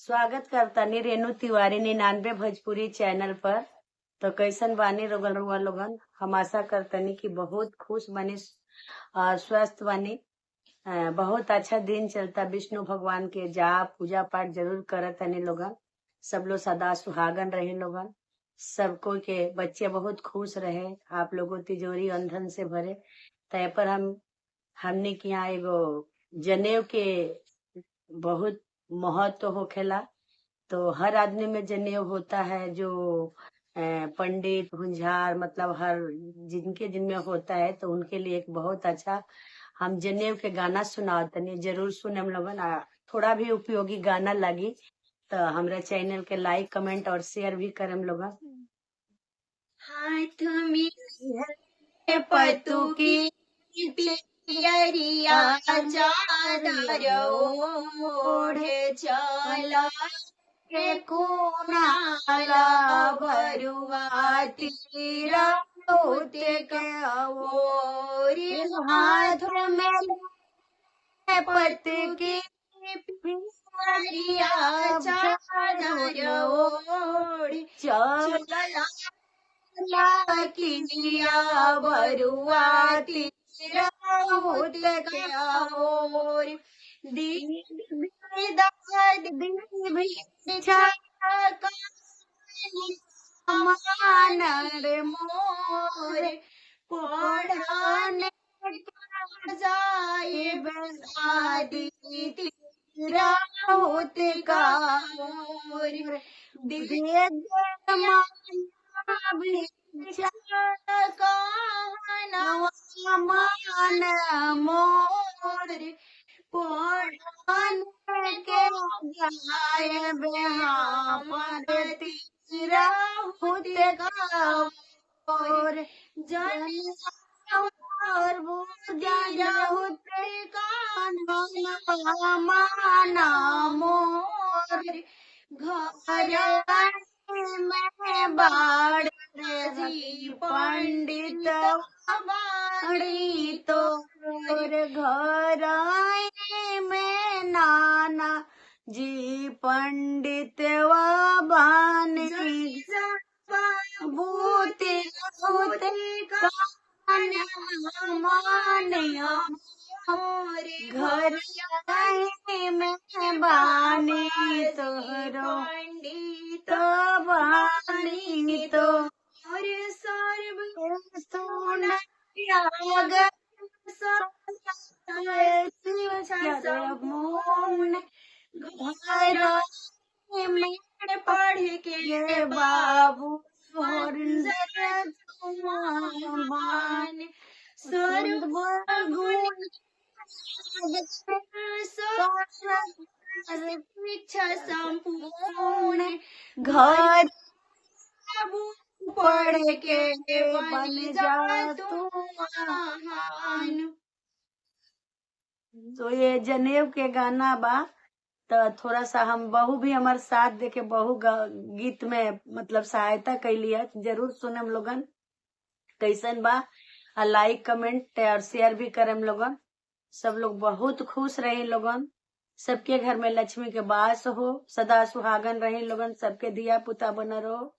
स्वागत करतानी रेणु तिवारी 99 भोजपुरी चैनल पर। तो कैसन बानी रुआ लोगन। हम आशा करतनी कि बहुत खुश बनी, स्वस्थ बनी। बहुत अच्छा दिन चलता। विष्णु भगवान के जाप पूजा पाठ जरूर करतनी लोगन। सब लोग सदा सुहागन रहे लोगन। सबको के बच्चे बहुत खुश रहे। आप लोगों तिजोरी अंधन से भरे। तय पर हमने के यहाँ एगो जनेऊ के बहुत महत्व होखेला। तो हर आदमी में जनेऊ होता है, जो पंडित हुंझार मतलब हर जिनमें होता है, तो उनके लिए एक बहुत अच्छा हम जनेऊ के गाना सुनावतनी। जरूर सुने हम लोगन। थोड़ा भी उपयोगी गाना लगी तो हमरा चैनल के लाइक कमेंट और शेयर भी करम लोगन। हाथ में पतु की पियरिया चादर ओढ़े चला के कोनाला भरुआ तीरा होते के हाथ में पतु की पियरिया चादर ओढ़े चला किया बरुआ तीरा होते और मानर मोर पढ़ाने जाए आदि तीरा होते का और मान मोर पढ़ाने के जाए बेहार तीरा होते का और जन और बुझा होते का माना मोर घर में बाड़ जी पंडित बाड़ी तो घर में नाना जी पंडित वानी बूते होते माने घर में बानी तोहरो पंडित बानी तो और सर्व सोना मोन घर में पढ़ के बाबू मान सर्व गुण शिक्षा संपूर्ण घर पढ़ के बन जा तू महान। तो ये जनेऊ के गाना बा। तो थोड़ा सा हम बहू भी हमारे साथ देके बहू गीत में मतलब सहायता कैली है। जरूर सुने हम लोगन कैसन बा। लाइक कमेंट और शेयर भी करे हम लोगन। सब लोग बहुत खुश रहे लोगन। सबके घर में लक्ष्मी के वास हो, सदा सुहागन रहे लोगन। सबके दिया पुता बना रहो।